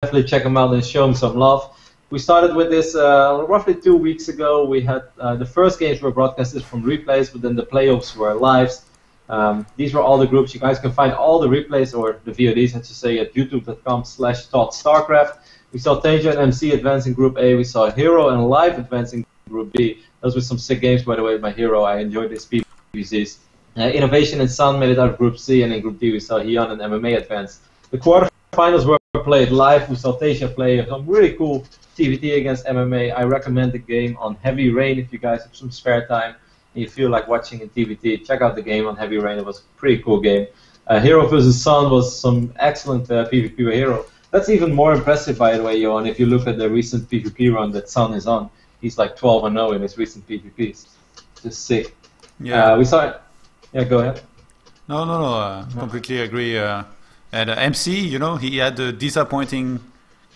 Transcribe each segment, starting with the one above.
definitely check them out and show them some love. We started with this roughly 2 weeks ago. We had the first games were broadcasted from replays, but then the playoffs were lives. These were all the groups. You guys can find all the replays, or the VODs, I should say, at youtube.com/ThoughtStarcraft. We saw Tasia and MC advance in Group A. We saw HerO and Live advance in Group B. Those were some sick games, by the way, by HerO. I enjoyed these PvCs. Innovation and Sun made it out of Group C, and in Group D we saw Hyun and MMA advance. The quarterfinals were played live. We saw Tasia play some really cool TVT against MMA. I recommend the game on Heavy Rain if you guys have some spare time and you feel like watching in TVT. Check out the game on Heavy Rain. It was a pretty cool game. HerO versus Sun was some excellent PvP by HerO. That's even more impressive, by the way, Johan, if you look at the recent PvP run that Sun is on. He's like 12-0 in his recent PvPs. Just sick. Yeah. We saw it. Yeah, go ahead. No. Completely agree. And MC, you know, he had the disappointing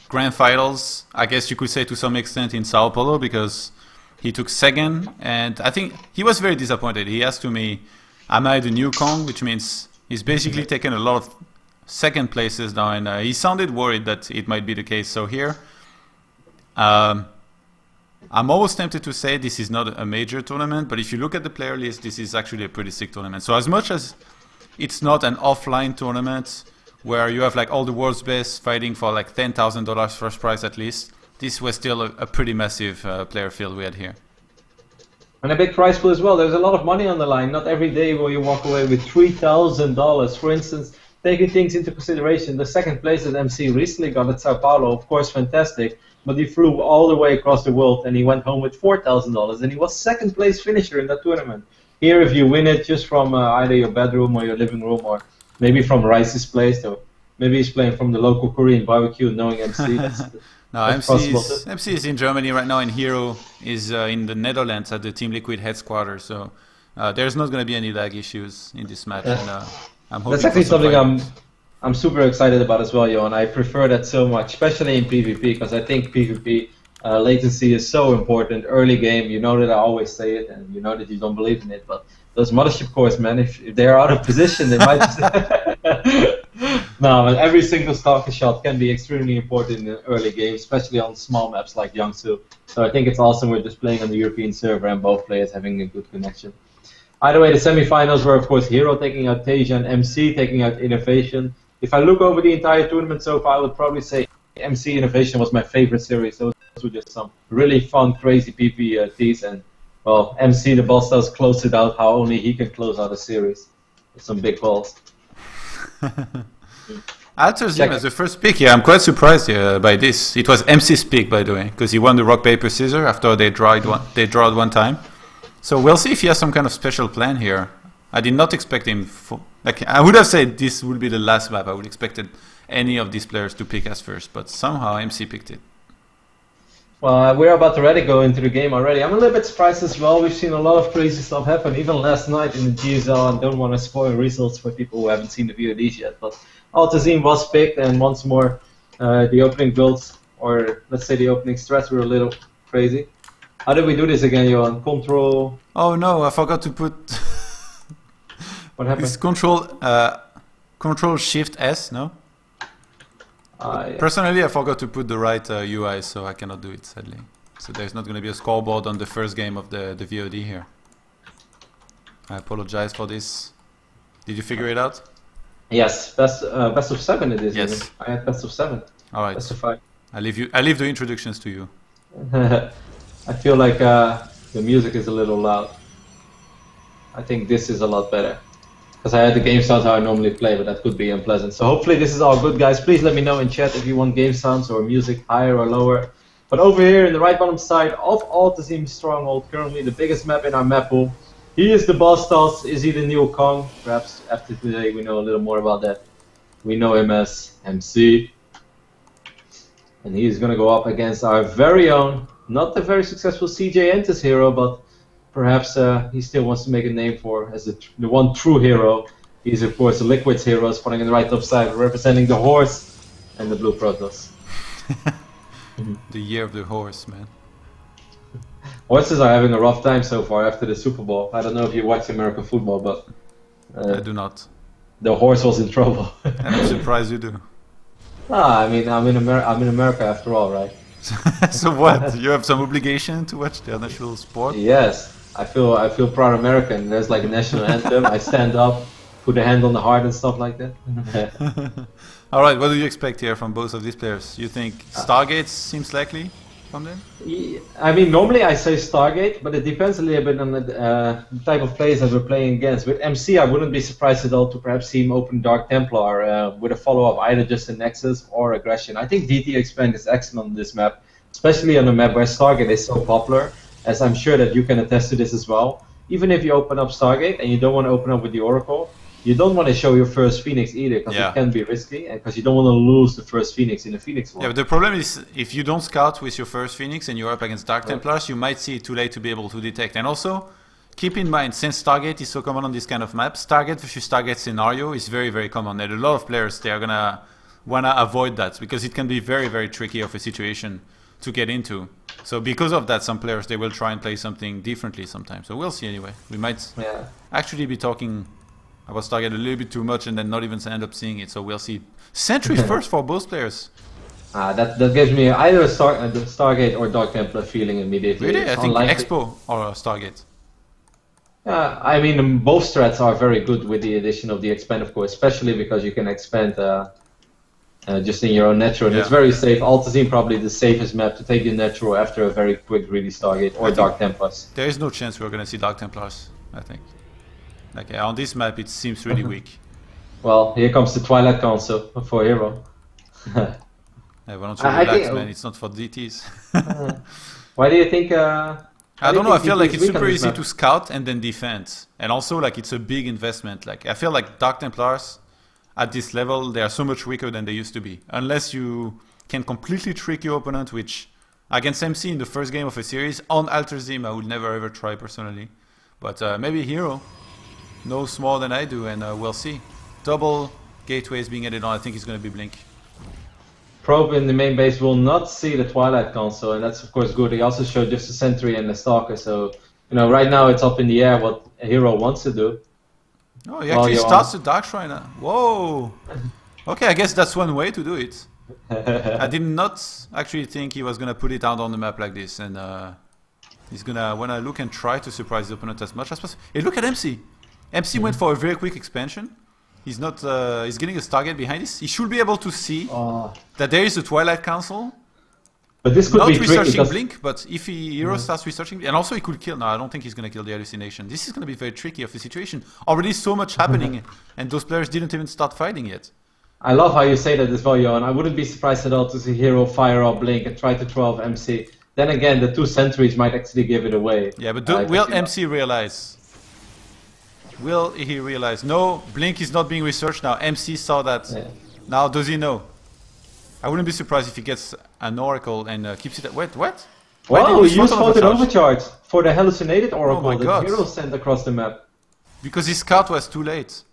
grand finals, I guess you could say to some extent in Sao Paulo, because he took second, and I think he was very disappointed. He asked to me, am I the new Kong? Which means he's basically taken a lot of second places now, and he sounded worried that it might be the case. So here, I'm almost tempted to say this is not a major tournament, but if you look at the player list, this is actually a pretty sick tournament. So as much as it's not an offline tournament where you have like all the world's best fighting for like $10,000 first prize at least, this was still a pretty massive player field we had here. And a big prize pool as well. There's a lot of money on the line. Not every day will you walk away with $3,000. For instance, taking things into consideration, the second place that MC recently got at Sao Paulo, of course, fantastic. But he flew all the way across the world and he went home with $4,000, and he was second place finisher in that tournament. Here, if you win it just from either your bedroom or your living room, or maybe from Rice's place, or maybe he's playing from the local Korean barbecue, knowing MC. No, MC is in Germany right now, and HerO is in the Netherlands at the Team Liquid headquarters. So there's not going to be any lag issues in this match. And, I'm hoping that's actually something I'm super excited about as well, Johan. I prefer that so much, especially in PvP, because I think PvP latency is so important. Early game, you know that I always say it, and you know that you don't believe in it, but those mothership cores, man, if they're out of position, they might just... No, but every single stalker shot can be extremely important in the early game, especially on small maps like Jiangsu. So I think it's awesome we're just playing on the European server and both players having a good connection. Either way, the semifinals were, of course, HerO taking out Tasia and MC taking out Innovation. If I look over the entire tournament so far, I would probably say MC Innovation was my favorite series. Those were just some really fun, crazy PvPs, and well, MC the boss does close it out how only he can close out a series with some big balls. I chose him as the first pick. Yeah, I'm quite surprised by this. It was MC's pick, by the way, because he won the rock paper scissors after they drawed one time. So we'll see if he has some kind of special plan here. I did not expect him. I would have said this would be the last map. I would expected any of these players to pick as first, but somehow MC picked it. Well, we're about to go into the game already. I'm a little bit surprised as well. We've seen a lot of crazy stuff happen, even last night in the GSL, and don't want to spoil results for people who haven't seen the VODs yet. But Altazine was picked, and once more, the opening builds, or let's say the opening strats, were a little crazy. How did we do this again, Johan? Control... Oh no, I forgot to put... What happened? It's Control Shift S, no? Yeah. Personally, I forgot to put the right UI, so I cannot do it, sadly. So there's not going to be a scoreboard on the first game of the VOD here. I apologize for this. Did you figure it out? Yes, best of 7 it is. Yes. Even. I had best of 7. All right. Best of 5. I leave the introductions to you. I feel like the music is a little loud. I think this is a lot better. Because I had the game sounds how I normally play, but that could be unpleasant. So hopefully this is all good, guys. Please let me know in chat if you want game sounds or music higher or lower. But over here in the right bottom side of Altazine Stronghold, currently the biggest map in our map pool. He is the boss toss. Is he the new Kong? Perhaps after today we know a little more about that. We know him as MC. And he is going to go up against our very own, not the very successful CJ Entis hero, but perhaps he still wants to make a name for as the one true hero. He's of course the Liquid's hero, spawning in the right top side, representing the horse and the blue Protoss. The year of the horse, man. Horses are having a rough time so far after the Super Bowl. I don't know if you watch American football, but I do not. The horse was in trouble. I'm surprised you do. Ah, I mean, I'm in America after all, right? So what? You have some obligation to watch the national sport? Yes, I feel proud American. There's like a national anthem. I stand up, put a hand on the heart and stuff like that. All right, what do you expect here from both of these players? You think Stargate seems likely from them? I mean, normally I say Stargate, but it depends a little bit on the type of players that we're playing against. With MC, I wouldn't be surprised at all to perhaps see him open Dark Templar with a follow-up, either just a Nexus or Aggression. I think DT Expand is excellent on this map, especially on a map where Stargate is so popular, as I'm sure that you can attest to this as well. Even if you open up Stargate and you don't want to open up with the Oracle, you don't want to show your first Phoenix either, because it can be risky, and because you don't want to lose the first Phoenix in the Phoenix war. Yeah, but the problem is, if you don't scout with your first Phoenix and you're up against Dark Templars, you might see it too late to be able to detect. And also, keep in mind, since Stargate is so common on this kind of maps, Stargate versus Stargate scenario is very, very common. And a lot of players, they are going to want to avoid that, because it can be very, very tricky of a situation to get into. So because of that, some players, they will try and play something differently sometimes. So we'll see anyway. We might actually be talking about Stargate a little bit too much and then not even end up seeing it. So we'll see. Sentry first for both players. That gives me either a Stargate or Dark Templar feeling immediately. Really? I think Expo or Stargate. I mean, both strats are very good with the addition of the expand, of course, especially because you can expand just in your own natural. And it's very safe. Altazine probably the safest map to take the natural after a very quick greedy Stargate or Dark Templars. There is no chance we're going to see Dark Templars, I think. Like on this map, it seems really weak. Well, here comes the Twilight Council for HerO. Why don't you relax, man? It's not for DTs. Why do you think... I don't know, I feel like it's super easy to scout and then defend. And also, like, it's a big investment. Like, I feel like Dark Templars, at this level, they are so much weaker than they used to be. Unless you can completely trick your opponent, which, against MC in the first game of a series, on Altazim, I would never ever try personally. But maybe HerO knows more than I do, and we'll see. Double gateways being added on, I think it's going to be Blink. Probe in the main base will not see the Twilight Console, and that's of course good. He also showed just a Sentry and a Stalker, so you know right now it's up in the air what HerO wants to do. Oh, he actually starts the Dark Shrine. Whoa! Okay, I guess that's one way to do it. I did not actually think he was gonna put it out on the map like this, and he's gonna wanna look and try to surprise the opponent as much as possible. Hey, look at MC. MC went for a very quick expansion. He's not. He's getting a Stargate behind this. He should be able to see that there is a Twilight Council. But this could not be researching Blink, but if HerO starts researching, and also he could kill. No, I don't think he's gonna kill the hallucination. This is gonna be very tricky of a situation. Already so much happening, and those players didn't even start fighting yet. I love how you say that as well, Johan. I wouldn't be surprised at all to see HerO fire up Blink and try to 12 MC. Then again, the two sentries might actually give it away. Yeah, but will MC realize? Will he realize? No, Blink is not being researched now. MC saw that. Yeah. Now, does he know? I wouldn't be surprised if he gets an Oracle and keeps it. Wait, what? Wow, he used Photon Overcharge for the hallucinated Oracle that HerO sent across the map. Because his scout was too late.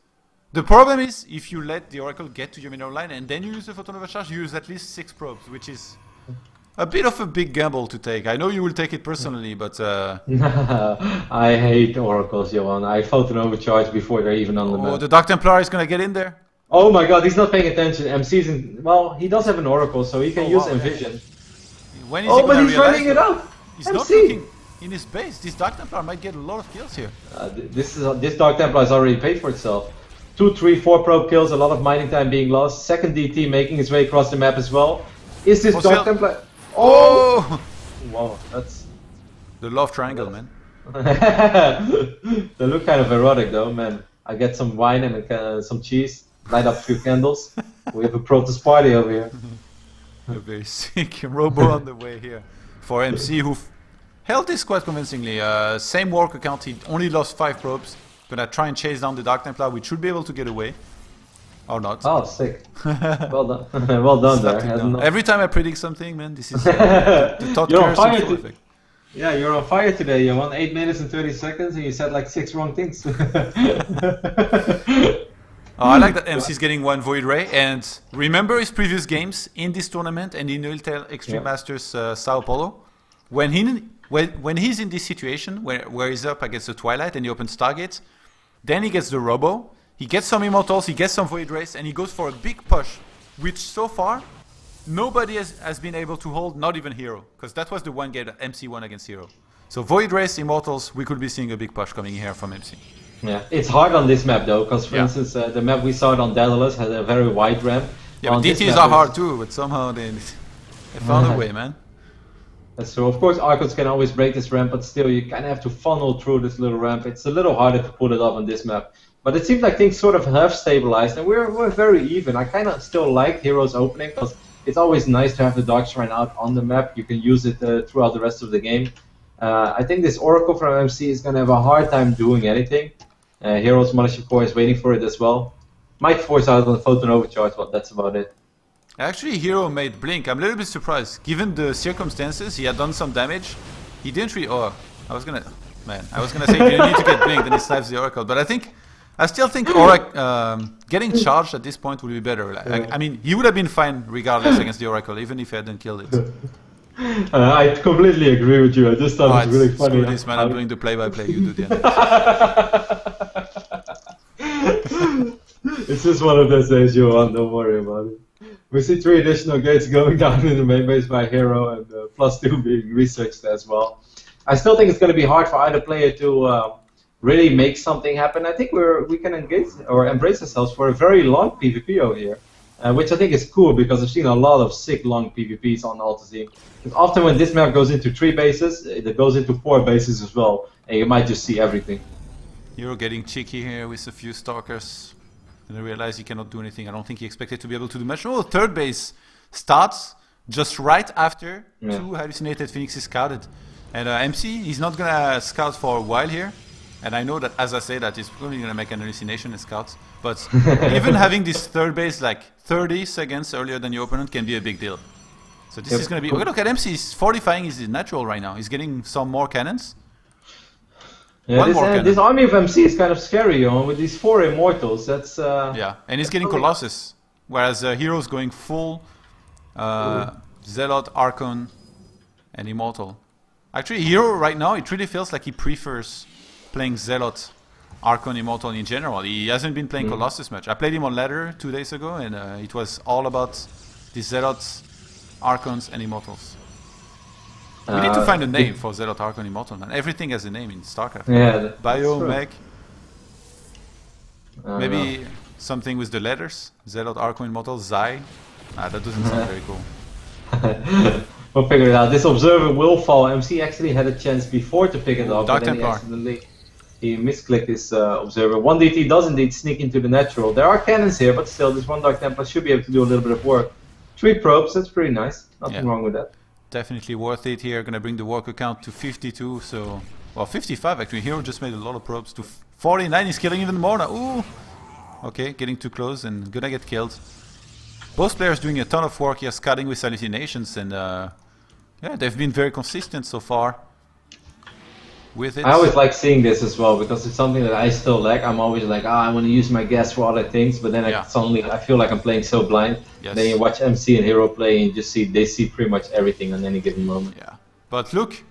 The problem is, if you let the Oracle get to your mineral line and then you use the Photon Overcharge, you use at least 6 probes, which is a bit of a big gamble to take. I know you will take it personally, but... I hate Oracles, Johan. I Photon Overcharge before they're even on the map. Oh, the Dark Templar is going to get in there. Oh my god, he's not paying attention. MC's in... Well, he does have an Oracle, so he can use Envision. Yeah. When is he but he's running it up! He's not looking in his base. This Dark Templar might get a lot of kills here. This Dark Templar has already paid for itself. 2, 3, 4 probe kills, a lot of mining time being lost. Second DT making his way across the map as well. Is this Dark Templar... Oh! Wow, that's... The love triangle, man. They look kind of erotic though, man. I get some wine and some cheese, light up a few candles. We have a protest party over here. A very sick Robo on the way here. For MC, who held this quite convincingly. Same work account, he only lost 5 probes. Gonna try and chase down the Dark Templar, which should be able to get away. Or not. Oh, sick. Well done. Well done there. Every time I predict something, man, this is the top you're on fire effect. Yeah, you're on fire today. You won 8 minutes and 30 seconds and you said like 6 wrong things. I like that MC's getting 1 Void Ray, and remember his previous games in this tournament and in Ultel Extreme Masters Sao Paulo? When he's in this situation where he's up against the Twilight and he opens Stargate, then he gets the Robo, he gets some Immortals, he gets some Void Rays, and he goes for a big push which so far nobody has been able to hold, not even HerO, because that was the one game that MC won against HerO. So Void Race, Immortals, we could be seeing a big push coming here from MC. Yeah, it's hard on this map though, because for instance, the map we saw on Daedalus had a very wide ramp. Yeah, but DTs are hard too, but somehow they found a way, man. That's true. Of course, Archons can always break this ramp, but still, you kind of have to funnel through this little ramp. It's a little harder to pull it off on this map. But it seems like things sort of have stabilized, and we're very even. I kind of still like HerO's opening, because it's always nice to have the Dark Shrine out on the map. You can use it throughout the rest of the game. I think this Oracle from MC is going to have a hard time doing anything. HerO's Mothership Core is waiting for it as well. Might force out on the Photon Overcharge, but that's about it. Actually, HerO made Blink. I'm a little bit surprised. Given the circumstances, he had done some damage. He didn't really... Oh, I was gonna say he didn't need to get Blink, then he snipes the Oracle. But I still think getting charged at this point would be better. I mean, he would have been fine regardless against the Oracle, even if he hadn't killed it. I completely agree with you. I just thought it was really funny. This man, I'm doing the play-by-play. You do the end. It's just one of those days, Johan. Don't worry about it. We see 3 additional gates going down in the main base by HerO, and +2 being researched as well. I still think it's going to be hard for either player to really make something happen. I think we can engage or embrace ourselves for a very long PvP here, which I think is cool because I've seen a lot of sick long PvPs on Altazine. Because often when this map goes into 3 bases, it goes into 4 bases as well, and you might just see everything. HerO getting cheeky here with a few Stalkers. And I realize he cannot do anything. I don't think he expected to be able to do much. Oh, third base starts just right after 2 hallucinated Phoenixes scouted. And MC, he's not gonna scout for a while here. And I know that as I say that, he's probably gonna make an hallucination and scout. But even having this third base like 30 seconds earlier than your opponent can be a big deal. So this is gonna be... Look at MC, he's fortifying his natural right now. He's getting some more cannons. Yeah, this army of MC is kind of scary, you know, with these 4 Immortals. That's yeah, and he's getting Colossus, whereas HerO's going full Zealot, Archon, and Immortal. Actually, HerO right now, it really feels like he prefers playing Zealot, Archon, Immortal in general. He hasn't been playing Colossus much. I played him on ladder 2 days ago, and it was all about the Zealots, Archons, and Immortals. We need to find a name for Zealot, Archon, Immortal, man. Everything has a name in StarCraft. Yeah, Bio, Mech. Maybe something with the letters. Zealot, Archon, Immortal, Zai. That doesn't sound very cool. We'll figure it out. This Observer will fall. MC actually had a chance before to pick it up, but then he misclicked his Observer. 1DT does indeed sneak into the natural. There are cannons here, but still, this 1 Dark Templar should be able to do a little bit of work. 3 probes, that's pretty nice. Nothing wrong with that. Definitely worth it here. Gonna bring the worker count to 52, so... Well, 55 actually. HerO just made a lot of probes to 49. He's killing even more now. Ooh! Okay, getting too close and gonna get killed. Both players doing a ton of work here, scouting with hallucinations, and yeah, they've been very consistent so far with it. I always like seeing this as well because it's something that I still lack. I'm always like, I want to use my gas for other things, but then I feel like I'm playing so blind. Yes. Then you watch MC and HerO play, and you just see they see pretty much everything on any given moment. Yeah, but look,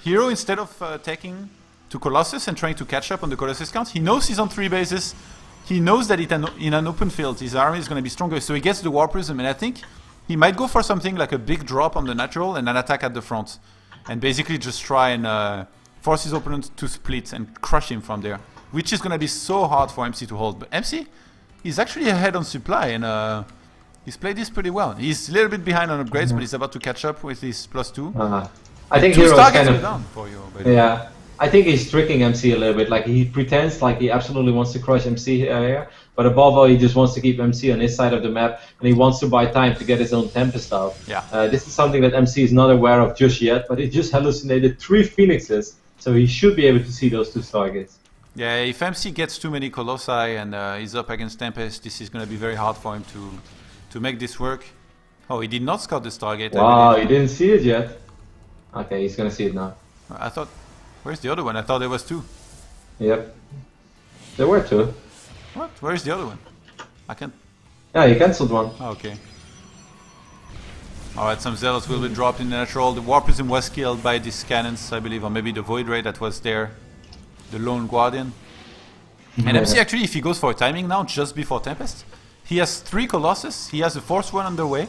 HerO instead of taking to Colossus and trying to catch up on the Colossus count, he knows he's on 3 bases. He knows that in an open field his army is going to be stronger, so he gets the War Prism, and I think he might go for something like a big drop on the natural and an attack at the front, and basically just try and force his opponent to split and crush him from there, which is going to be so hard for MC to hold. But MC, he's actually ahead on supply, and he's played this pretty well. He's a little bit behind on upgrades, but he's about to catch up with his +2. I think HerO is kind of down for you. Yeah. I think he's tricking MC a little bit. Like he pretends like he absolutely wants to crush MC here, but above all, he just wants to keep MC on his side of the map, and he wants to buy time to get his own Tempest out. Yeah. This is something that MC is not aware of just yet, but he just hallucinated 3 Phoenixes, so he should be able to see those 2 targets. Yeah, if MC gets too many Colossi and he's up against Tempest, this is going to be very hard for him to make this work. Oh, he did not scout this target. Wow, he didn't see it yet. Okay, he's going to see it now. I thought... Where's the other one? I thought there was 2. Yep. There were 2. What? Where's the other one? I can't... Yeah, he cancelled one. Oh, okay. Alright, some Zealots will be dropped in the natural. The War Prism was killed by these cannons, I believe, or maybe the Void Ray that was there. The Lone Guardian. And MC actually, if he goes for a timing now, just before Tempest, He has 3 Colossus. He has the 4th one on the way.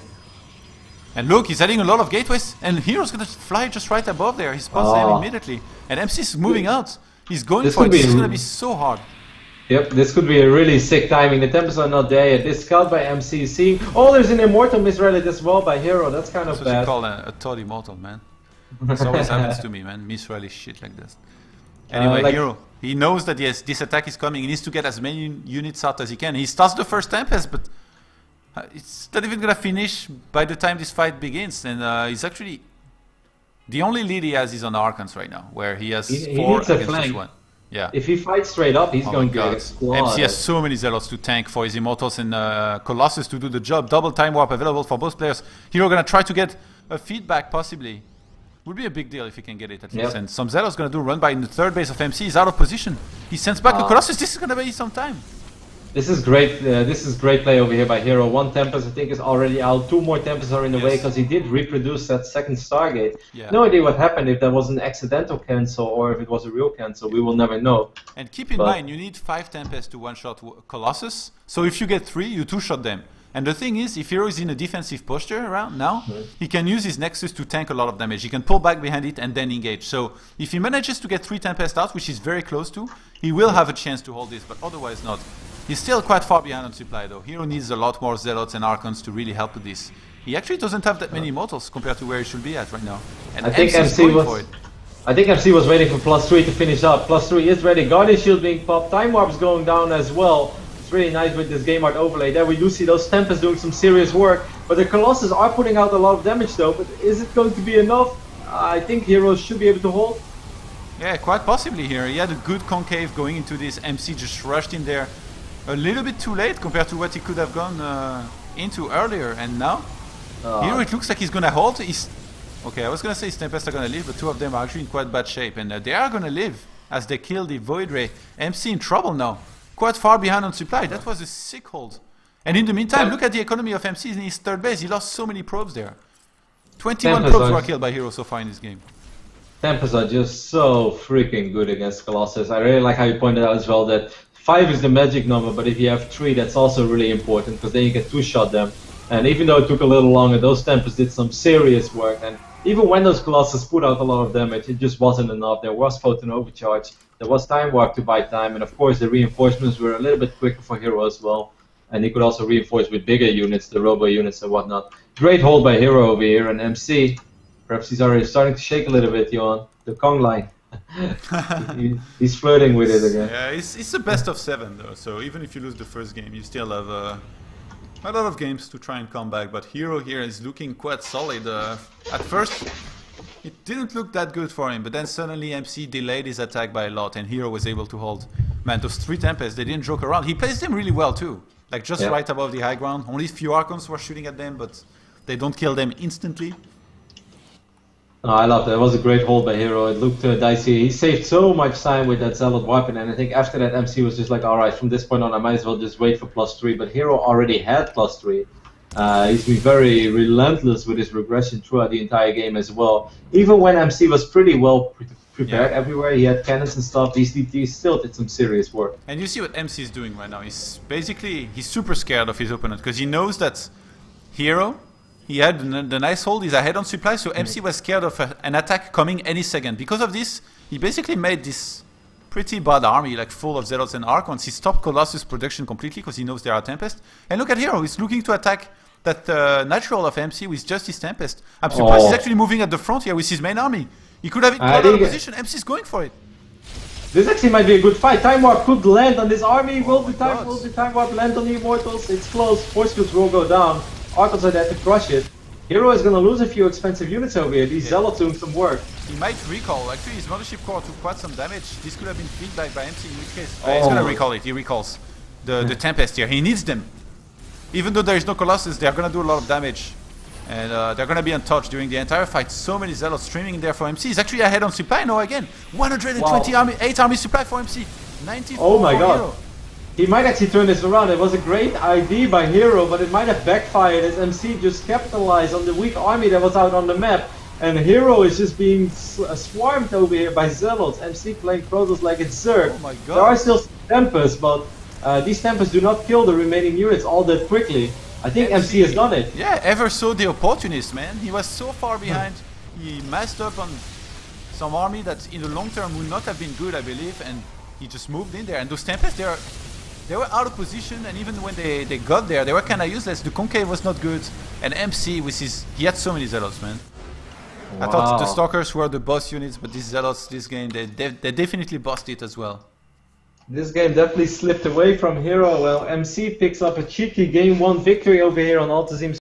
And look, he's adding a lot of gateways. And HerO's gonna fly just right above there. He spots them immediately. And MC is moving out. He's going for it. This is gonna be so hard. Yep, this could be a really sick timing. The Tempest are not there yet. This scout by MC is seeing. Oh, there's an Immortal misread as well by HerO. That's kind of bad. That's what you call a Todd Immortal, man. This always happens to me, man. Misread shit like this. Anyway, HerO, he knows that yes, this attack is coming. He needs to get as many units out as he can. He starts the first Tempest, but it's not even gonna finish by the time this fight begins. And he's actually the only lead he has is on Archons right now, where he has 4 against each one. Yeah. If he fights straight up, he's going to explode. MC has so many Zealots to tank for his Immortals and Colossus to do the job. Double time warp available for both players. HerO gonna try to get a feedback possibly. Would be a big deal if he can get it at least. And some Zealot's gonna do run by in the 3rd base of MC. He's out of position. He sends back a Colossus. This is gonna be some time. This is great. This is great play over here by HerO. 1 Tempest I think is already out. 2 more Tempests are in the way because he did reproduce that 2nd Stargate. No idea what happened, if that was an accidental cancel or if it was a real cancel. We will never know. And keep in mind, you need 5 Tempests to one-shot Colossus. So if you get 3, you 2-shot them. And the thing is, if HerO is in a defensive posture around now, he can use his Nexus to tank a lot of damage. He can pull back behind it and then engage. So if he manages to get 3 Tempests out, which he's very close to, he will have a chance to hold this, but otherwise not. He's still quite far behind on supply though. HerO needs a lot more Zealots and Archons to really help with this. He actually doesn't have that many Immortals compared to where he should be at right now. And I think MC was waiting for +3 to finish up. +3 is ready. Guardian Shield being popped. Time Warp's going down as well. It's really nice with this game art overlay. There we do see those Tempests doing some serious work. But the Colossus are putting out a lot of damage though. But is it going to be enough? I think HerO should be able to hold. Yeah, quite possibly here. He had a good concave going into this. MC just rushed in there a little bit too late compared to what he could have gone into earlier. And now, HerO, it looks like he's gonna hold. Okay, I was gonna say his Tempests are gonna live, but 2 of them are actually in quite bad shape. And they are gonna live as they kill the Void Ray. MC in trouble now. Quite far behind on supply. That was a sick hold. And in the meantime, look at the economy of MC in his 3rd base. He lost so many probes there. 21 probes were killed by HerO so far in this game. Tempests are just so freaking good against Colossus. I really like how you pointed out as well that 5 is the magic number, but if you have 3, that's also really important because then you can 2-shot them. And even though it took a little longer, those Tempests did some serious work. And even when those Colossus put out a lot of damage, it just wasn't enough. There was Photon Overcharge, there was Time Warp to buy time, and of course the reinforcements were a little bit quicker for HerO as well. And he could also reinforce with bigger units, the Robo units and whatnot. Great hold by HerO over here, and MC, perhaps he's already starting to shake a little bit, Johan. The Kong line. He's flirting with it again. Yeah, it's the best of 7 though, so even if you lose the first game, you still have a lot of games to try and come back. But HerO here is looking quite solid. At first, it didn't look that good for him, but then suddenly MC delayed his attack by a lot, and HerO was able to hold. Man, those 3 Tempests, they didn't joke around. He placed them really well too, like just right above the high ground. Only a few Archons were shooting at them, but they don't kill them instantly. No, I love that. It was a great hold by HerO. It looked dicey. He saved so much time with that Zealot weapon, and I think after that MC was just like, alright, from this point on I might as well just wait for +3, but HerO already had +3. He's been very relentless with his regression throughout the entire game as well. Even when MC was pretty well prepared everywhere, he had cannons and stuff, he still did some serious work. And you see what MC is doing right now. He's super scared of his opponent, because he knows that HerO, he had the nice hold, he's ahead on supply, so MC was scared of an attack coming any second. Because of this, he basically made this pretty bad army, like full of Zealots and Archons. He stopped Colossus production completely because he knows there are Tempests. And look at HerO, he's looking to attack that natural of MC with just his Tempest. I'm surprised he's actually moving at the front here with his main army. He could have it out of position, MC's going for it. This actually might be a good fight. Time Warp could land on this army. Will the Time Warp land on the Immortals? It's close. Force fields will go down. Archons are there to crush it. HerO is going to lose a few expensive units over here. These Zealots doing some work. He might recall. Actually, his Mothership Core took quite some damage. This could have been feedback by MC, in which case he's going to recall it. He recalls the Tempest here. He needs them. Even though there is no Colossus, they are going to do a lot of damage. And they're going to be untouched during the entire fight. So many Zealots streaming in there for MC. He's actually ahead on supply now again. 128 army supply for MC. 94 oh my god. HerO. He might actually turn this around. It was a great idea by HerO, but it might have backfired as MC just capitalized on the weak army that was out on the map. And HerO is just being swarmed over here by Zealots. MC playing Protoss like it's Zerg. Oh my god. There are still Tempests, but these Tempests do not kill the remaining units all that quickly. I think MC has done it. Yeah, ever so the opportunist, man. He was so far behind. He messed up on some army that in the long term would not have been good, I believe, and he just moved in there. And those Tempests, they were out of position, and even when they got there, they were kind of useless. The Concave was not good, and MC with he had so many Zealots, man. Wow. I thought the Stalkers were the boss units, but these Zealots, this game, they definitely bossed it as well. This game definitely slipped away from HerO. Well, MC picks up a cheeky game 1 victory over here on Altazim's